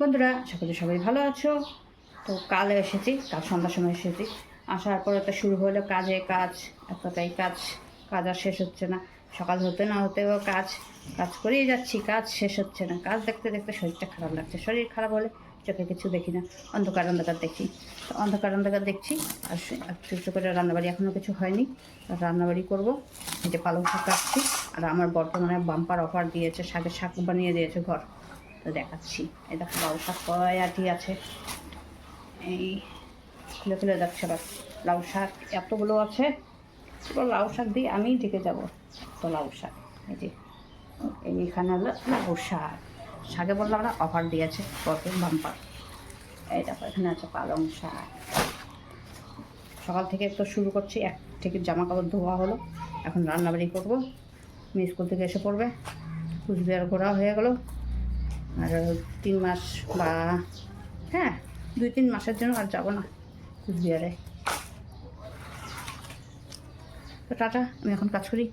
বন্ধুরা আশা করি সবাই ভালো আছো। তো কাল সন্ধ্যার সময় এসেছি। আসার পরে তো শুরু হলো কাজ, এতটাই কাজ আর শেষ হচ্ছে না। সকাল হতে না হতেও কাজ করেই যাচ্ছি, কাজ শেষ হচ্ছে না। কাজ দেখতে দেখতে শরীরটা খারাপ লাগছে। শরীর খারাপ হলে চোখে কিছু দেখি না, অন্ধকার দেখি। তো অন্ধকার দেখছি। আর একটু করে রান্নাবাড়ি এখনও কিছু হয়নি, রান্নাবাড়ি করবো। এই যে পালং শাক কাটছি। আর আমার বর্তমানে বাম্পার অফার দিয়েছে, শাক বানিয়ে দিয়েছে ঘর। তো দেখাচ্ছি, এই দেখো লাউ শাক কয়টি আছে, এই খুলে যাচ্ছে। আবার লাউ শাক এতগুলো আছে, পুরো লাউ শাক দিয়ে আমি ঢেকে যাবো। তো লাউ শাক এই যে এইখানে হলো লাউ শাকে বললাম না অফার দিয়েছে কত বাম্পার। এই দেখো এখানে আছে পালং শাক। সকাল থেকে তো শুরু করছি, এক থেকে জামা কাপড় ধোয়া হলো, এখন রান্নাবাড়ি করবো। মেয়ে স্কুল থেকে এসে পড়বে, কুচবিহার ঘোরা হয়ে গেলো। আর 3 মাস বা 2-3 মাসের জন্য আর যাবো না কুচবিহারে। তো টাটা, আমি এখন কাজ করি।